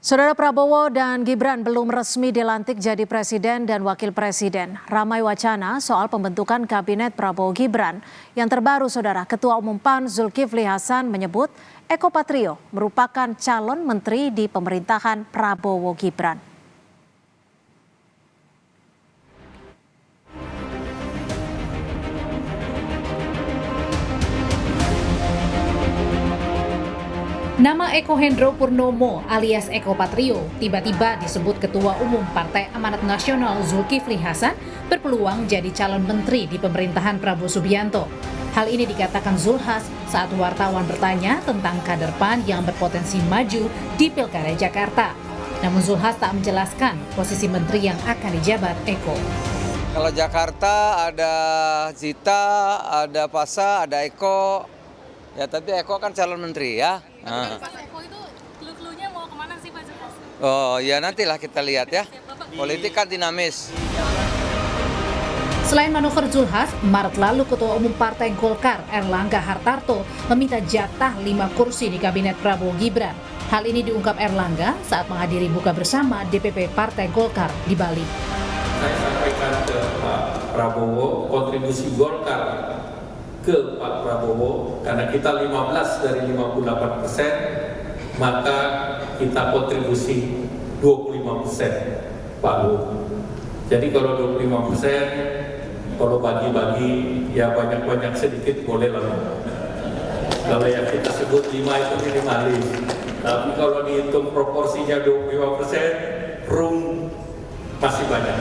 Saudara Prabowo dan Gibran belum resmi dilantik jadi presiden dan wakil presiden. Ramai wacana soal pembentukan kabinet Prabowo Gibran. Yang terbaru, Saudara, Ketua Umum PAN Zulkifli Hasan menyebut Eko Patrio merupakan calon menteri di pemerintahan Prabowo Gibran. Nama Eko Hendro Purnomo alias Eko Patrio tiba-tiba disebut Ketua Umum Partai Amanat Nasional Zulkifli Hasan berpeluang jadi calon menteri di pemerintahan Prabowo Subianto. Hal ini dikatakan Zulhas saat wartawan bertanya tentang kader PAN yang berpotensi maju di Pilkada Jakarta. Namun Zulhas tak menjelaskan posisi menteri yang akan dijabat Eko. Kalau Jakarta ada Zita, ada Pasa, ada Eko. Ya, tapi Eko kan calon menteri ya. Pas Eko itu clue-cluenya mau kemana sih Pak Zulhas? Oh ya, nantilah kita lihat ya. Politik kan dinamis. Selain manuver Zulhas, Maret lalu Ketua Umum Partai Golkar Erlangga Hartarto meminta jatah 5 kursi di Kabinet Prabowo Gibran. Hal ini diungkap Erlangga saat menghadiri buka bersama DPP Partai Golkar di Bali. Saya sampaikan ke Pak Prabowo kontribusi Golkar ke Pak Prabowo, karena kita 15 dari 58%, maka kita kontribusi 25% Pak Bu. Jadi kalau 25%, kalau bagi-bagi ya banyak-banyak sedikit boleh lah. Kalau yang kita sebut 5 itu minimalis, tapi kalau dihitung proporsinya 25%, room masih banyak.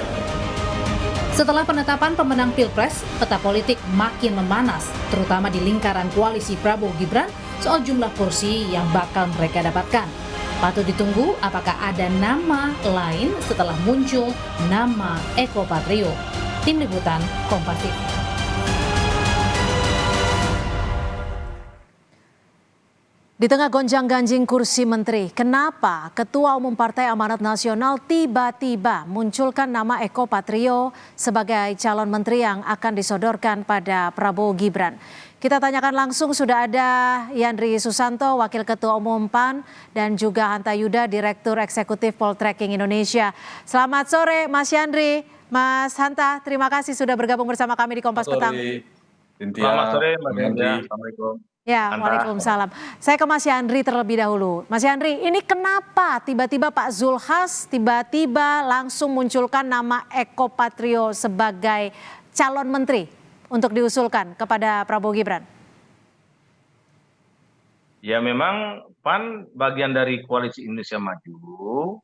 Setelah penetapan pemenang Pilpres, peta politik makin memanas, terutama di lingkaran koalisi Prabowo Gibran soal jumlah kursi yang bakal mereka dapatkan. Patut ditunggu apakah ada nama lain setelah muncul nama Eko Patrio. Tim Liputan Kompas TV. Di tengah gonjang-ganjing kursi menteri, kenapa Ketua Umum Partai Amanat Nasional tiba-tiba munculkan nama Eko Patrio sebagai calon menteri yang akan disodorkan pada Prabowo Gibran? Kita tanyakan langsung, sudah ada Yandri Susanto, Wakil Ketua Umum PAN, dan juga Hanta Yuda, Direktur Eksekutif Poltreking Indonesia. Selamat sore Mas Yandri, Mas Hanta, terima kasih sudah bergabung bersama kami di Kompas Petang. Selamat sore Mbak Yandri. Assalamualaikum. Ya, waalaikumsalam. Saya ke Mas Yandri terlebih dahulu. Mas Yandri, ini kenapa tiba-tiba Pak Zulhas tiba-tiba langsung munculkan nama Eko Patrio sebagai calon menteri untuk diusulkan kepada Prabowo Gibran? Ya memang PAN bagian dari Koalisi Indonesia Maju.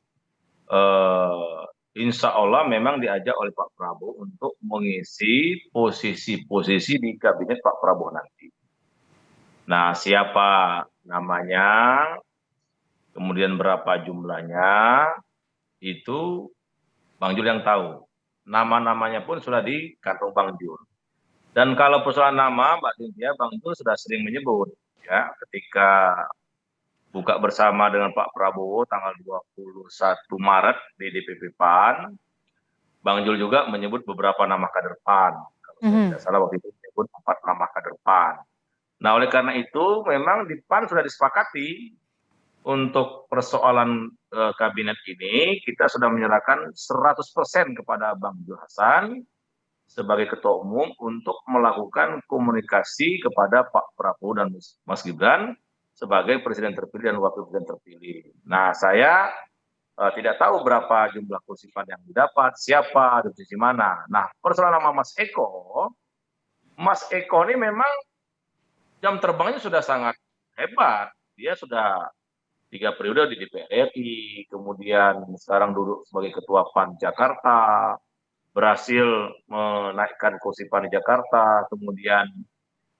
Insya Allah memang diajak oleh Pak Prabowo untuk mengisi posisi-posisi di kabinet Pak Prabowo nanti. Nah, siapa namanya, kemudian berapa jumlahnya, itu Bang Jul yang tahu. Nama-namanya pun sudah di kantong Bang Jul. Dan kalau persoalan nama, Mbak Cynthia, Bang Jul sudah sering menyebut, ya, ketika buka bersama dengan Pak Prabowo tanggal 21 Maret di DPP PAN, Bang Jul juga menyebut beberapa nama kader PAN. Kalau saya tidak salah waktu itu menyebut 4 nama kader PAN. Nah, oleh karena itu memang di PAN sudah disepakati untuk persoalan kabinet ini kita sudah menyerahkan 100% kepada Bang Zul Hasan sebagai Ketua Umum untuk melakukan komunikasi kepada Pak Prabowo dan Mas Gibran sebagai Presiden terpilih dan Wakil Presiden terpilih. Nah, saya tidak tahu berapa jumlah kursi PAN yang didapat, siapa, di posisi mana. Nah, persoalan nama Mas Eko ini memang jam terbangnya sudah sangat hebat. Dia sudah 3 periode di DPR RI, kemudian sekarang duduk sebagai Ketua PAN Jakarta, berhasil menaikkan kursi PAN di Jakarta, kemudian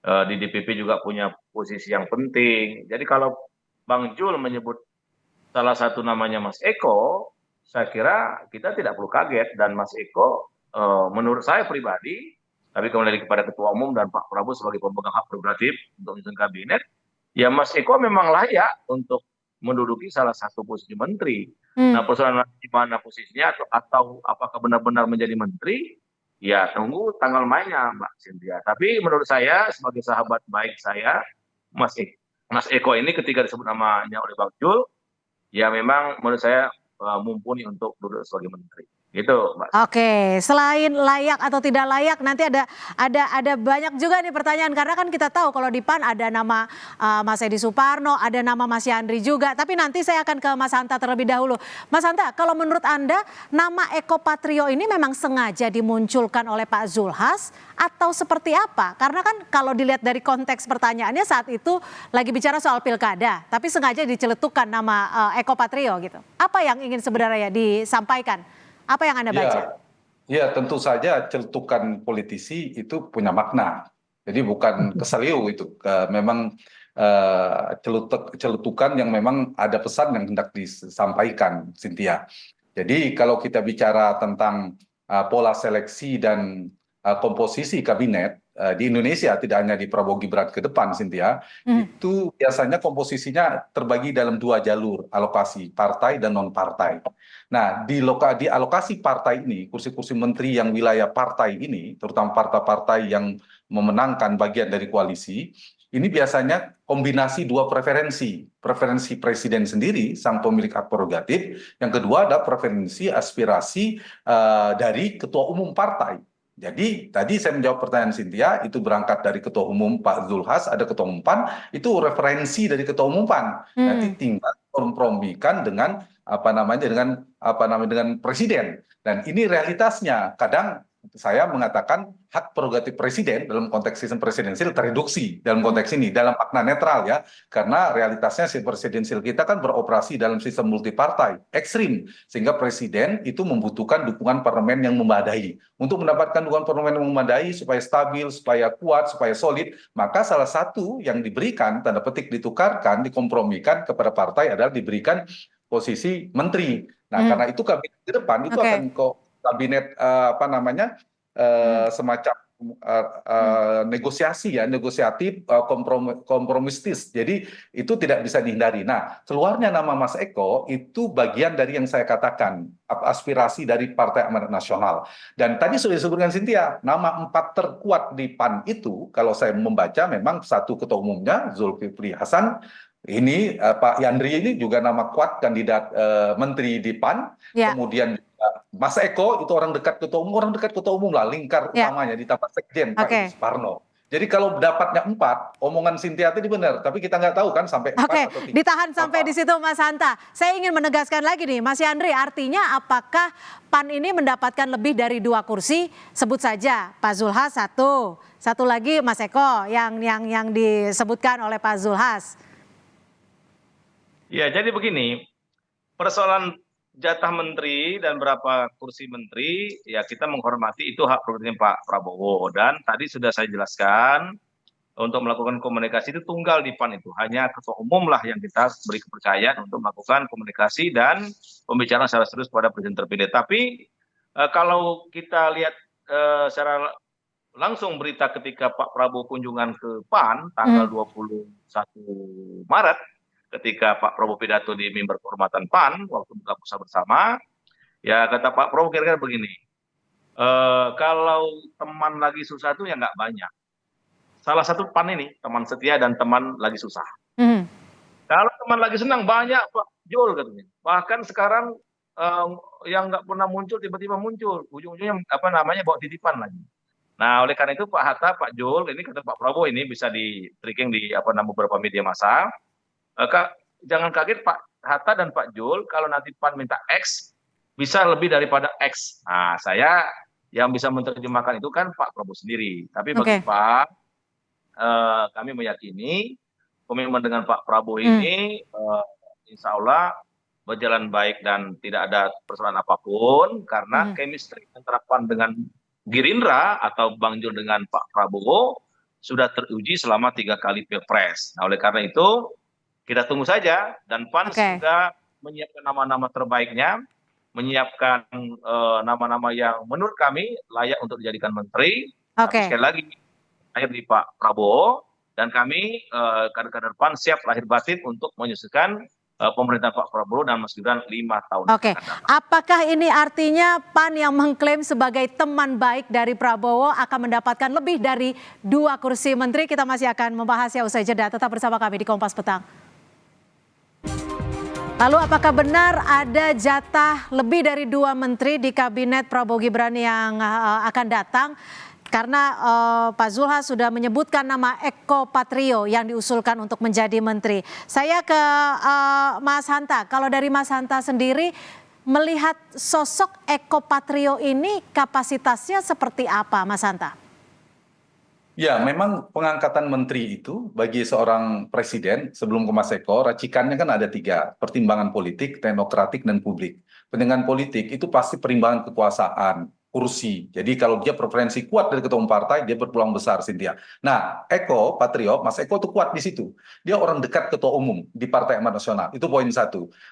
di DPP juga punya posisi yang penting. Jadi kalau Bang Jul menyebut salah satu namanya Mas Eko, saya kira kita tidak perlu kaget. Dan Mas Eko menurut saya pribadi, tapi kemudian kepada Ketua Umum dan Pak Prabowo sebagai pemegang hak prerogatif untuk menyusun kabinet, ya Mas Eko memang layak untuk menduduki salah satu posisi menteri. Nah, persoalan di mana posisinya atau apakah benar-benar menjadi menteri, ya tunggu tanggal mainnya Mbak Cynthia. Tapi menurut saya sebagai sahabat baik saya, Mas Eko ini ketika disebut namanya oleh Bang Jul, ya memang menurut saya mumpuni untuk duduk sebagai menteri. Gitu, Mbak. Oke, selain layak atau tidak layak, nanti ada banyak juga nih pertanyaan, karena kan kita tahu kalau di PAN ada nama Mas Edi Suparno, ada nama Mas Yandri juga. Tapi nanti saya akan ke Mas Hanta terlebih dahulu. Mas Hanta, kalau menurut Anda nama Eko Patrio ini memang sengaja dimunculkan oleh Pak Zulhas atau seperti apa? Karena kan kalau dilihat dari konteks pertanyaannya saat itu lagi bicara soal pilkada, tapi sengaja diceletukkan nama Eko Patrio gitu. Apa yang ingin sebenarnya disampaikan? Apa yang Anda baca? Ya, tentu saja celetukan politisi itu punya makna. Jadi bukan keseliu itu, memang celetukan yang memang ada pesan yang hendak disampaikan, Cynthia. Jadi kalau kita bicara tentang pola seleksi dan komposisi kabinet di Indonesia, tidak hanya di Prabowo Gibran ke depan, Cynthia, itu biasanya komposisinya terbagi dalam 2 jalur, alokasi partai dan non-partai. Nah, di alokasi partai ini, kursi-kursi menteri yang wilayah partai ini, terutama partai-partai yang memenangkan bagian dari koalisi, ini biasanya kombinasi 2 preferensi. Preferensi presiden sendiri, sang pemilik hak prerogatif. Yang kedua ada preferensi aspirasi dari ketua umum partai. Jadi tadi saya menjawab pertanyaan Cynthia, itu berangkat dari ketua umum Pak Zulhas, ada ketua umum PAN, itu referensi dari ketua umum PAN. Nanti tinggal kompromikan dengan dengan presiden. Dan ini realitasnya. Kadang saya mengatakan hak prerogatif presiden dalam konteks sistem presidensil tereduksi dalam konteks ini, dalam makna netral ya. Karena realitasnya sistem presidensil kita kan beroperasi dalam sistem multipartai, ekstrim. Sehingga presiden itu membutuhkan dukungan parlemen yang memadai. Untuk mendapatkan dukungan parlemen yang memadai supaya stabil, supaya kuat, supaya solid, maka salah satu yang diberikan, tanda petik ditukarkan, dikompromikan kepada partai adalah diberikan posisi menteri. Nah, karena itu kabinet ke depan itu akan kabinet semacam negosiasi ya, negosiatif, kompromistis. Jadi itu tidak bisa dihindari. Nah, keluarnya nama Mas Eko itu bagian dari yang saya katakan aspirasi dari Partai Amanat Nasional. Dan tadi sudah disebutkan Cynthia, nama 4 terkuat di PAN itu, kalau saya membaca memang satu ketua umumnya Zulkifli Hasan. Ini Pak Yandri ini juga nama kuat kandidat menteri di PAN. Kemudian Mas Eko itu orang dekat ketua umum lah, lingkar utamanya ditambah sekjen Pak Edi Suparno. Jadi kalau dapatnya 4, omongan Cynthia itu benar, tapi kita nggak tahu kan sampai 4 atau 3. Ditahan sampai di situ Mas Hanta. Saya ingin menegaskan lagi nih, Mas Yandri, artinya apakah PAN ini mendapatkan lebih dari 2 kursi? Sebut saja Pak Zulhas satu lagi Mas Eko yang disebutkan oleh Pak Zulhas. Ya, jadi begini, persoalan jatah menteri dan berapa kursi menteri, ya kita menghormati itu hak prerogatif Pak Prabowo. Dan tadi sudah saya jelaskan, untuk melakukan komunikasi itu tunggal di PAN itu. Hanya ketua umum lah yang kita beri kepercayaan untuk melakukan komunikasi dan pembicaraan secara serius pada presiden terpilih. Tapi kalau kita lihat secara langsung berita ketika Pak Prabowo kunjungan ke PAN tanggal 21 Maret, ketika Pak Prabowo pidato di mimbar kehormatan PAN waktu buka puasa bersama, ya kata Pak Prabowo kira-kira begini, kalau teman lagi susah itu ya nggak banyak. Salah satu PAN ini teman setia dan teman lagi susah. Kalau teman lagi senang banyak Pak Jul katanya. Bahkan sekarang yang nggak pernah muncul tiba-tiba muncul, ujung-ujungnya bawa titipan lagi. Nah, oleh karena itu Pak Hatta, Pak Jul, ini kata Pak Prabowo ini bisa di tracking di beberapa media massa. Jangan kaget Pak Hatta dan Pak Jul kalau nanti PAN minta X bisa lebih daripada X. Nah, saya yang bisa menerjemahkan itu kan Pak Prabowo sendiri. Tapi bagi Pak, kami meyakini komitmen dengan Pak Prabowo ini insya Allah berjalan baik dan tidak ada persoalan apapun karena chemistry antara PAN dengan Gerindra atau Bang Jul dengan Pak Prabowo sudah teruji selama 3 kali Pilpres. Nah, oleh karena itu kita tunggu saja dan PAN sudah menyiapkan nama-nama terbaiknya, menyiapkan nama-nama yang menurut kami layak untuk dijadikan menteri. Tapi sekali lagi lahir di Pak Prabowo dan kami kader-kader PAN siap lahir batin untuk menyusulkan pemerintahan Pak Prabowo dan Mas Gibran 5 tahun. Apakah ini artinya PAN yang mengklaim sebagai teman baik dari Prabowo akan mendapatkan lebih dari 2 kursi menteri? Kita masih akan membahasnya usai jeda. Tetap bersama kami di Kompas Petang. Lalu apakah benar ada jatah lebih dari 2 menteri di kabinet Prabowo Gibran yang akan datang? Karena Pak Zulhas sudah menyebutkan nama Eko Patrio yang diusulkan untuk menjadi menteri. Saya ke Mas Hanta. Kalau dari Mas Hanta sendiri melihat sosok Eko Patrio ini kapasitasnya seperti apa, Mas Hanta? Ya, memang pengangkatan menteri itu bagi seorang presiden sebelum ke Mas Eko, racikannya kan ada 3, pertimbangan politik, teknokratik, dan publik. Pertimbangan politik itu pasti perimbangan kekuasaan, kursi. Jadi kalau dia preferensi kuat dari ketua umum partai, dia berpeluang besar, Cynthia. Nah, Eko Patrio, Mas Eko itu kuat di situ. Dia orang dekat ketua umum di Partai Amanat Nasional. Itu poin 1.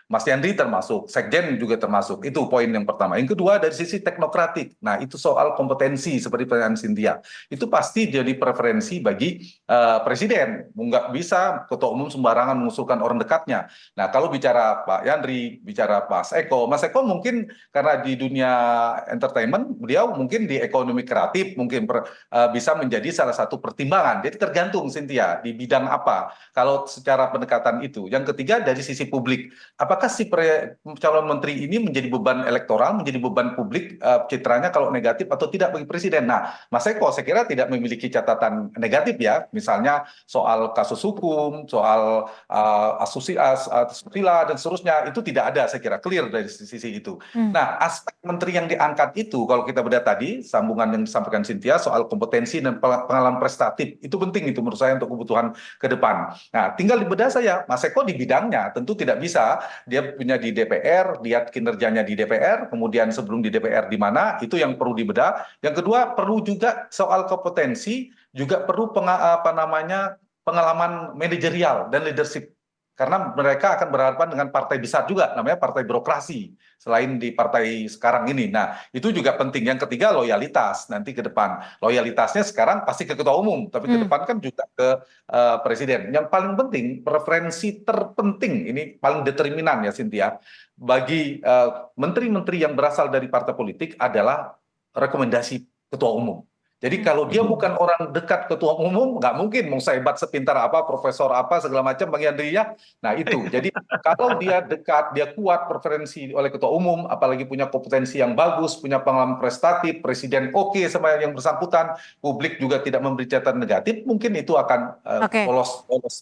Mas Yandri termasuk, Sekjen juga termasuk. Itu poin yang pertama. Yang kedua dari sisi teknokratik. Nah, itu soal kompetensi seperti pertanyaan Cynthia. Itu pasti jadi preferensi bagi presiden. Nggak bisa ketua umum sembarangan mengusulkan orang dekatnya. Nah, kalau bicara Pak Yandri, bicara Mas Eko mungkin karena di dunia entertainment, beliau mungkin di ekonomi kreatif mungkin bisa menjadi salah satu pertimbangan. Jadi tergantung Cynthia di bidang apa. Kalau secara pendekatan itu. Yang ketiga dari sisi publik. Apakah si calon menteri ini menjadi beban elektoral, menjadi beban publik citranya kalau negatif atau tidak bagi presiden? Nah, Mas Eko saya kira tidak memiliki catatan negatif ya. Misalnya soal kasus hukum, soal asusila dan seterusnya itu tidak ada, saya kira clear dari sisi itu. Nah, aspek menteri yang diangkat itu kalau kita bedah tadi sambungan yang disampaikan Cynthia soal kompetensi dan pengalaman prestatif itu penting itu menurut saya untuk kebutuhan ke depan. Nah, tinggal di bedah saya, Mas Eko di bidangnya tentu tidak bisa dia punya di DPR, lihat kinerjanya di DPR, kemudian sebelum di DPR di mana itu yang perlu dibedah. Yang kedua perlu juga soal kompetensi, juga perlu pengalaman manajerial dan leadership. Karena mereka akan berhadapan dengan partai besar juga, namanya partai birokrasi, selain di partai sekarang ini. Nah, itu juga penting. Yang ketiga, loyalitas nanti ke depan. Loyalitasnya sekarang pasti ke ketua umum, tapi ke depan kan juga ke presiden. Yang paling penting, preferensi terpenting, ini paling determinan ya Cynthia, bagi menteri-menteri yang berasal dari partai politik adalah rekomendasi ketua umum. Jadi kalau dia bukan orang dekat ketua umum, nggak mungkin mau sehebat sepintar apa, profesor apa, segala macam Bang Yandri ya. Nah itu, jadi kalau dia dekat, dia kuat preferensi oleh ketua umum, apalagi punya kompetensi yang bagus, punya pengalaman prestatif, presiden oke sama yang bersangkutan, publik juga tidak memberi catatan negatif, mungkin itu akan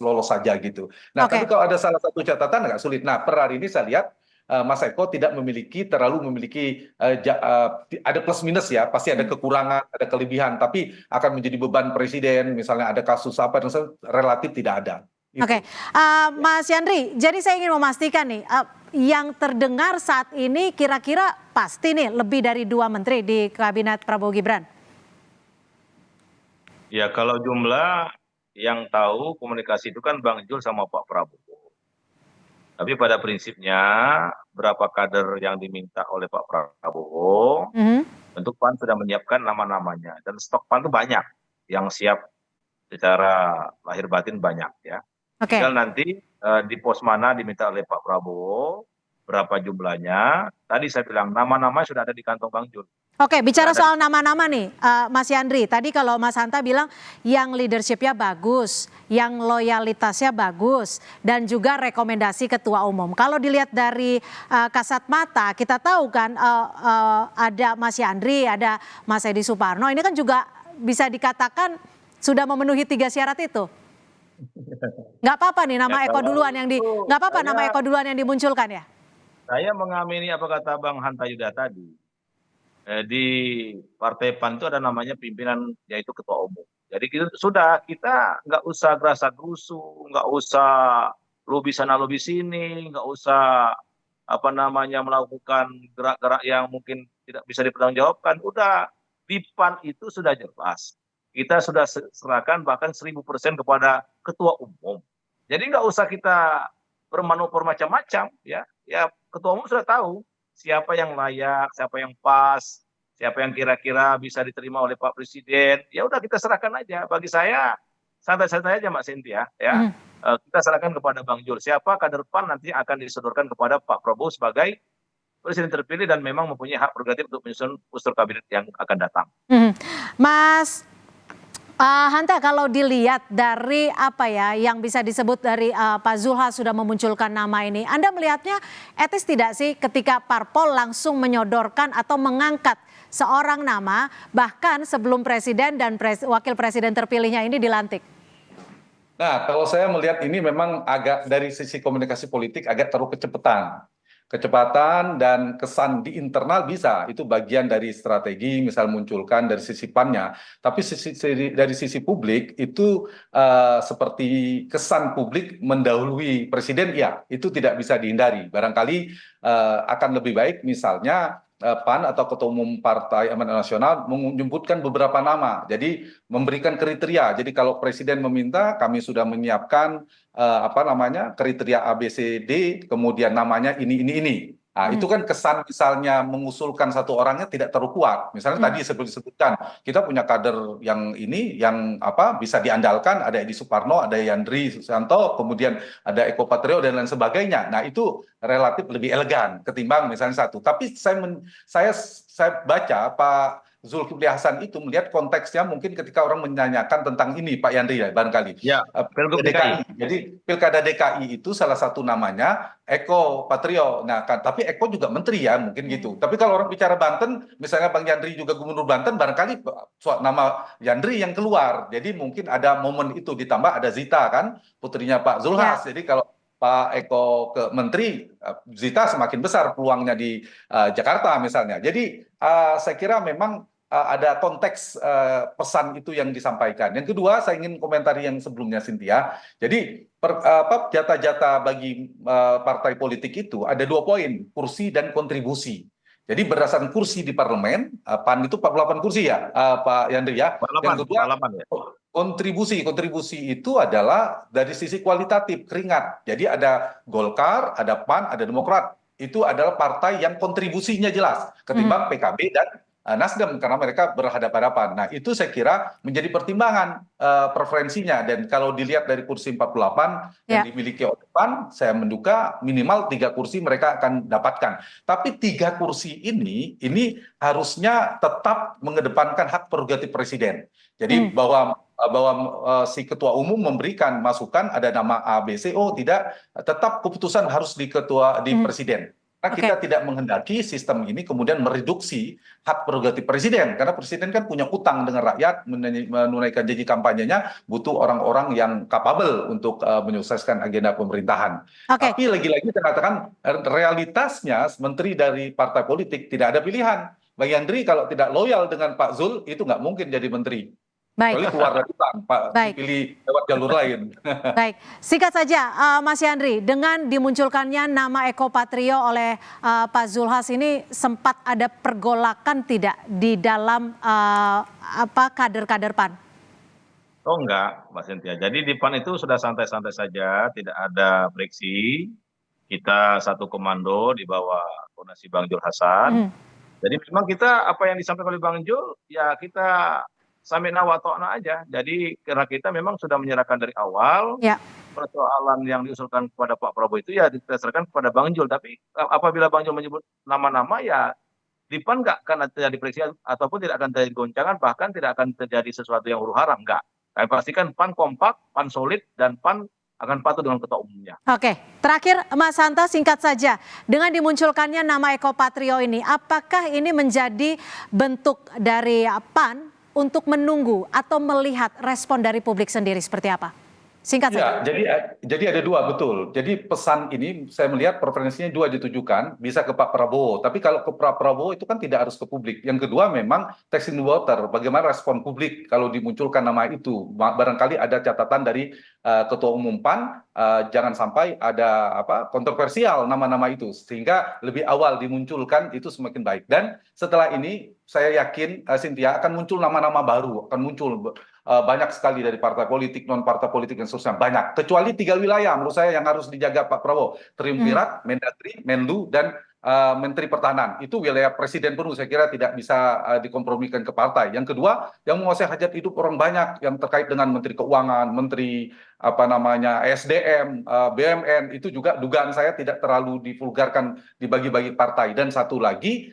lolos saja gitu. Nah tapi kalau ada salah satu catatan agak sulit. Nah per hari ini saya lihat Mas Eko tidak terlalu memiliki ada plus minus ya, pasti ada kekurangan, ada kelebihan, tapi akan menjadi beban presiden, misalnya ada kasus apa, dan relatif tidak ada. Oke, Mas Yandri, jadi saya ingin memastikan nih, yang terdengar saat ini kira-kira pasti nih lebih dari 2 menteri di kabinet Prabowo Gibran. Ya kalau jumlah yang tahu komunikasi itu kan Bang Jul sama Pak Prabowo. Tapi pada prinsipnya berapa kader yang diminta oleh Pak Prabowo, tentu PAN sudah menyiapkan nama-namanya. Dan stok PAN itu banyak, yang siap secara lahir batin banyak ya. Tinggal nanti di pos mana diminta oleh Pak Prabowo, berapa jumlahnya. Tadi saya bilang nama-nama sudah ada di kantong Bang Jul. Oke, bicara soal nama-nama nih, Mas Yandri. Tadi kalau Mas Hanta bilang yang leadership-nya bagus, yang loyalitasnya bagus, dan juga rekomendasi ketua umum. Kalau dilihat dari kasat mata, kita tahu kan ada Mas Yandri, ada Mas Edi Suparno. Ini kan juga bisa dikatakan sudah memenuhi 3 syarat itu. Nggak apa-apa nih nama Eko duluan nggak apa-apa nama Eko duluan yang dimunculkan ya. Saya mengamini apa kata Bang Hanta Yuda tadi. Di Partai PAN itu ada namanya pimpinan yaitu ketua umum. Jadi kita nggak usah gerasa-gerusu, nggak usah lobi sana lobi sini, nggak usah melakukan gerak-gerak yang mungkin tidak bisa dipertanggungjawabkan. Udah di PAN itu sudah jelas. Kita sudah serahkan bahkan 1000% kepada ketua umum. Jadi nggak usah kita bermanuver macam-macam ya. Ya ketua umum sudah tahu siapa yang layak, siapa yang pas, siapa yang kira-kira bisa diterima oleh Pak Presiden. Ya udah kita serahkan aja. Bagi saya santai-santai aja Mbak Cynthia ya. Kita serahkan kepada Bang Jul. Siapa kader PAN nanti akan disodorkan kepada Pak Prabowo sebagai presiden terpilih dan memang mempunyai hak prerogatif untuk menyusun usul kabinet yang akan datang. Mas Hanta, kalau dilihat dari apa ya yang bisa disebut dari Pak Zulhas sudah memunculkan nama ini, Anda melihatnya etis tidak sih ketika parpol langsung menyodorkan atau mengangkat seorang nama bahkan sebelum presiden dan wakil presiden terpilihnya ini dilantik? Nah, kalau saya melihat ini memang agak dari sisi komunikasi politik agak terlalu kecepatan dan kesan di internal bisa itu bagian dari strategi misal munculkan dari sisi PAN-nya, tapi dari sisi publik itu seperti kesan publik mendahului presiden, ya itu tidak bisa dihindari. Barangkali akan lebih baik misalnya PAN atau Ketua Umum Partai Amanat Nasional menyebutkan beberapa nama, jadi memberikan kriteria. Jadi kalau presiden meminta, kami sudah menyiapkan apa namanya kriteria ABCD, kemudian namanya ini. Nah, itu kan kesan misalnya mengusulkan satu orangnya tidak terlalu kuat. Misalnya tadi seperti disebutkan, kita punya kader yang ini yang apa bisa diandalkan, ada Edi Suparno, ada Yandri Susanto, kemudian ada Eko Patrio dan lain sebagainya. Nah, itu relatif lebih elegan ketimbang misalnya satu. Tapi saya baca Pak Zulkifli Hasan itu melihat konteksnya mungkin ketika orang menanyakan tentang ini Pak Yandri ya barangkali. Ya, Pilgub DKI. Jadi Pilkada DKI itu salah satu namanya Eko Patrio. Nah, kan tapi Eko juga menteri ya mungkin gitu. Tapi kalau orang bicara Banten, misalnya Bang Yandri juga Gubernur Banten, barangkali nama Yandri yang keluar. Jadi mungkin ada momen itu ditambah ada Zita kan, putrinya Pak Zulhas. Jadi kalau Pak Eko ke menteri, Zita semakin besar peluangnya di Jakarta misalnya. Jadi saya kira memang ada konteks pesan itu yang disampaikan. Yang kedua, saya ingin komentari yang sebelumnya Cynthia. Jadi jatah-jatah bagi partai politik itu ada 2 poin, kursi dan kontribusi. Jadi berdasarkan kursi di parlemen, PAN itu 48 kursi ya, Pak Yandri ya. 48, Yang kedua, 48 ya. kontribusi itu adalah dari sisi kualitatif, keringat. Jadi ada Golkar, ada PAN, ada Demokrat. Itu adalah partai yang kontribusinya jelas ketimbang PKB dan Nasdem karena mereka berhadapan-hadapan. Nah, itu saya kira menjadi pertimbangan preferensinya, dan kalau dilihat dari kursi 48 yang dimiliki oleh PAN, saya menduga minimal 3 kursi mereka akan dapatkan. Tapi 3 kursi ini harusnya tetap mengedepankan hak prerogatif presiden. Jadi bahwa si ketua umum memberikan masukan ada nama A, B, C, O, tidak, tetap keputusan harus di presiden. Karena kita tidak menghendaki sistem ini kemudian mereduksi hak prerogatif presiden. Karena presiden kan punya utang dengan rakyat, menunaikan janji kampanyenya, butuh orang-orang yang capable untuk menyukseskan agenda pemerintahan. Tapi lagi-lagi saya katakan realitasnya menteri dari partai politik tidak ada pilihan. Bang Yandri kalau tidak loyal dengan Pak Zul, itu nggak mungkin jadi menteri. Baik. Kecuali keluar dari utang, Pak, dipilih lewat jalur lain. Baik, singkat saja Mas Yandri, dengan dimunculkannya nama Eko Patrio oleh Pak Zulhas ini sempat ada pergolakan tidak di dalam kader-kader PAN? Oh enggak, Mbak Cynthia. Jadi di PAN itu sudah santai-santai saja, tidak ada friksi. Kita satu komando di bawah koordinasi Bang Jul Hasan. Jadi memang kita apa yang disampaikan oleh Bang Jul, ya kita samina wa ta'na aja. Jadi karena kita memang sudah menyerahkan dari awal, persoalan yang diusulkan kepada Pak Prabowo itu ya didasarkan kepada Bang Jul. Tapi apabila Bang Jul menyebut nama-nama, ya di PAN nggak akan terjadi friksi ataupun tidak akan terjadi goncangan, bahkan tidak akan terjadi sesuatu yang huru hara, enggak. Kami pastikan PAN kompak, PAN solid, dan PAN akan patuh dengan ketua umumnya. Oke, terakhir Mas Hanta, singkat saja. Dengan dimunculkannya nama Eko Patrio ini, apakah ini menjadi bentuk dari PAN untuk menunggu atau melihat respon dari publik sendiri seperti apa? Singkat saja. Jadi ada 2, betul. Jadi pesan ini saya melihat preferensinya 2 ditujukan, bisa ke Pak Prabowo. Tapi kalau ke Pak Prabowo itu kan tidak harus ke publik. Yang kedua memang testing the water, bagaimana respon publik kalau dimunculkan nama itu. Barangkali ada catatan dari Ketua Umum PAN, jangan sampai ada kontroversial nama-nama itu, sehingga lebih awal dimunculkan itu semakin baik. Dan setelah ini saya yakin Cynthia akan muncul nama-nama baru, akan muncul banyak sekali dari partai politik, non partai politik dan seterusnya, banyak. Kecuali 3 wilayah menurut saya yang harus dijaga Pak Prabowo, Triumvirat, Mendagri, Menlu, dan Menteri Pertahanan. Itu wilayah presiden penuh, saya kira tidak bisa dikompromikan ke partai. Yang kedua, yang menguasai hajat hidup orang banyak yang terkait dengan Menteri Keuangan, Menteri SDM, BUMN, itu juga dugaan saya tidak terlalu divulgarkan dibagi-bagi partai. Dan satu lagi,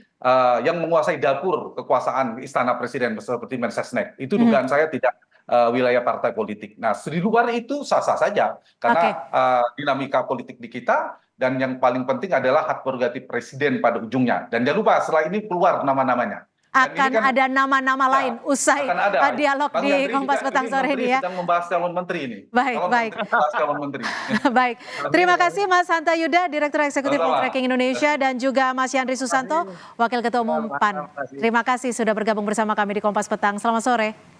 yang menguasai dapur kekuasaan istana presiden seperti Mensesnek, itu dugaan saya tidak wilayah partai politik. Nah, di luar itu sah-sah saja karena dinamika politik di kita, dan yang paling penting adalah hak prerogatif presiden pada ujungnya. Dan jangan lupa setelah ini keluar nama-namanya. Akan ada nama-nama lain usai dialog di Kompas Petang sore ini ya. Sedang membahas calon menteri ini. Baik. Calon menteri. Baik. Terima kasih Mas Hanta Yuda, Direktur Eksekutif Poltreking Indonesia, dan juga Mas Yandri Susanto, Wakil Ketua Umum PAN. Terima kasih sudah bergabung bersama kami di Kompas Petang. Selamat sore.